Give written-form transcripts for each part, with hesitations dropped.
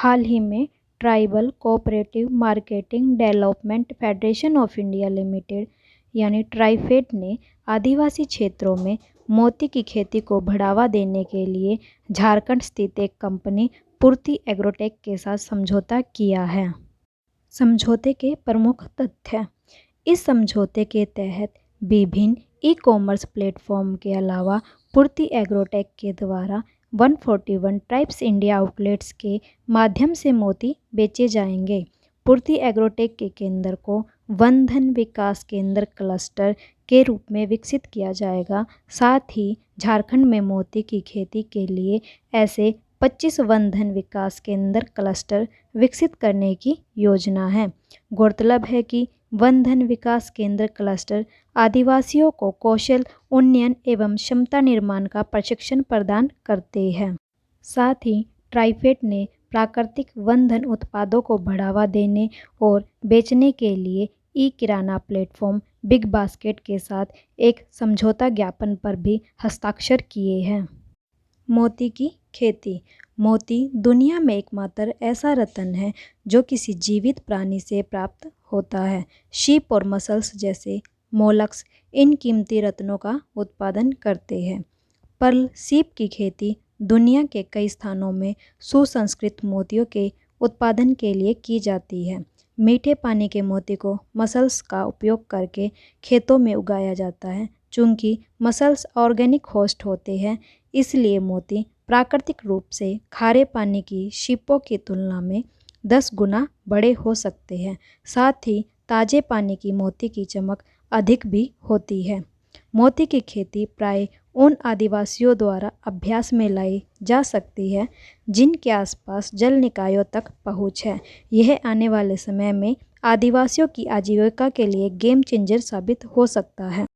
हाल ही में tribal cooperative marketing development federation of India limited यानी ट्राइफेड ने आदिवासी क्षेत्रों में मोती की खेती को बढ़ावा देने के लिए झारखंड स्थित एक कंपनी पूर्ति एग्रोटेक के साथ समझौता किया है। समझौते के प्रमुख तथ्य। इस समझौते के तहत विभिन्न ई कॉमर्स प्लेटफॉर्म के अलावा पूर्ति एग्रोटेक के द्वारा 141 ट्राइब्स इंडिया आउटलेट्स के माध्यम से मोती बेचे जाएंगे। पूर्ति एग्रोटेक के केंद्र को वन धन विकास केंद्र क्लस्टर के रूप में विकसित किया जाएगा। साथ ही झारखंड में मोती की खेती के लिए ऐसे 25 वन धन विकास केंद्र क्लस्टर विकसित करने की योजना है। गौरतलब है कि वन धन विकास केंद्र क्लस्टर आदिवासियों को कौशल उन्नयन एवं क्षमता निर्माण का प्रशिक्षण प्रदान करते हैं। साथ ही ट्राइफेड ने प्राकृतिक वन धन उत्पादों को बढ़ावा देने और बेचने के लिए ई किराना प्लेटफॉर्म बिग बास्केट के साथ एक समझौता ज्ञापन पर भी हस्ताक्षर किए हैं। मोती की खेती। मोती दुनिया में एकमात्र ऐसा रत्न है जो किसी जीवित प्राणी से प्राप्त होता है। शीप और मसल्स जैसे मोलस्क इन कीमती रत्नों का उत्पादन करते हैं। पर्ल सीप की खेती दुनिया के कई स्थानों में सुसंस्कृत मोतियों के उत्पादन के लिए की जाती है। मीठे पानी के मोती को मसल्स का उपयोग करके खेतों में उगाया जाता है। चूँकि मसल्स ऑर्गेनिक होस्ट होते हैं, इसलिए मोती प्राकृतिक रूप से खारे पानी की शीपों की तुलना में 10 गुना बड़े हो सकते हैं। साथ ही ताजे पानी की मोती की चमक अधिक भी होती है। मोती की खेती प्राय उन आदिवासियों द्वारा अभ्यास में लाई जा सकती है जिनके आसपास जल निकायों तक पहुँच है। यह आने वाले समय में आदिवासियों की आजीविका के लिए गेम चेंजर साबित हो सकता है।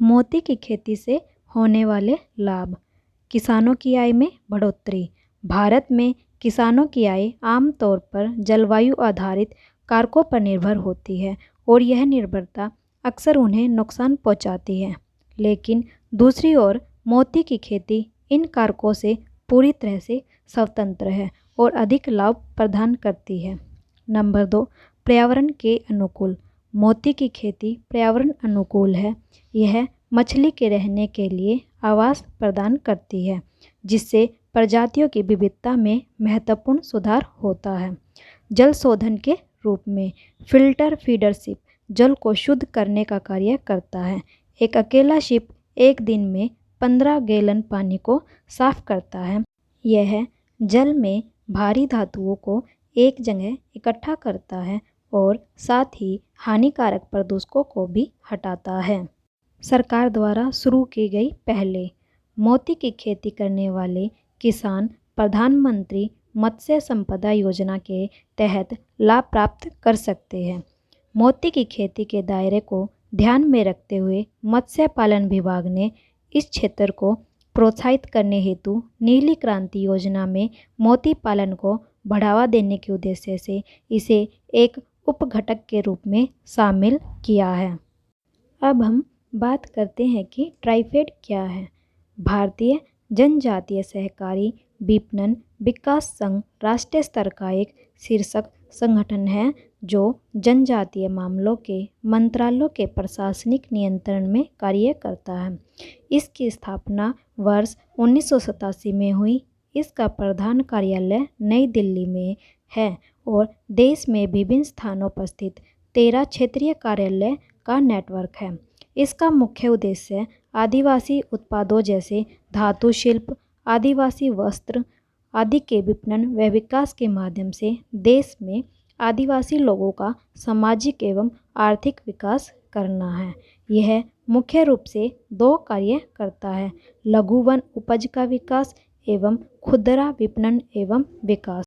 मोती की खेती से होने वाले लाभ। किसानों की आय में बढ़ोतरी। भारत में किसानों की आय आमतौर पर जलवायु आधारित कारकों पर निर्भर होती है और यह निर्भरता अक्सर उन्हें नुकसान पहुंचाती है। लेकिन दूसरी ओर मोती की खेती इन कारकों से पूरी तरह से स्वतंत्र है और अधिक लाभ प्रदान करती है। नंबर 2, पर्यावरण के अनुकूल। मोती की खेती पर्यावरण अनुकूल है। यह मछली के रहने के लिए आवास प्रदान करती है, जिससे प्रजातियों की विविधता में महत्वपूर्ण सुधार होता है। जल शोधन के रूप में फिल्टर फीडर शिप जल को शुद्ध करने का कार्य करता है। एक अकेला शिप एक दिन में 15 गैलन पानी को साफ करता है। यह जल में भारी धातुओं को एक जगह इकट्ठा करता है और साथ ही हानिकारक प्रदूषकों को भी हटाता है। सरकार द्वारा शुरू की गई पहले। मोती की खेती करने वाले किसान प्रधानमंत्री मत्स्य संपदा योजना के तहत लाभ प्राप्त कर सकते हैं। मोती की खेती के दायरे को ध्यान में रखते हुए मत्स्य पालन विभाग ने इस क्षेत्र को प्रोत्साहित करने हेतु नीली क्रांति योजना में मोती पालन को बढ़ावा देने के उद्देश्य से इसे एक उपघटक के रूप में शामिल किया है। अब हम बात करते हैं कि ट्राइफेड क्या है। भारतीय जनजातीय सहकारी विपणन विकास संघ राष्ट्रीय स्तर का एक शीर्षक संगठन है जो जनजातीय मामलों के मंत्रालयों के प्रशासनिक नियंत्रण में कार्य करता है। इसकी स्थापना वर्ष 1987 में हुई। इसका प्रधान कार्यालय नई दिल्ली में है और देश में विभिन्न स्थानों पर स्थित 13 क्षेत्रीय कार्यालय का नेटवर्क है। इसका मुख्य उद्देश्य आदिवासी उत्पादों जैसे धातु शिल्प, आदिवासी वस्त्र आदि के विपणन व विकास के माध्यम से देश में आदिवासी लोगों का सामाजिक एवं आर्थिक विकास करना है। यह मुख्य रूप से 2 कार्य करता है: लघु वन उपज का विकास एवं खुदरा विपणन एवं विकास।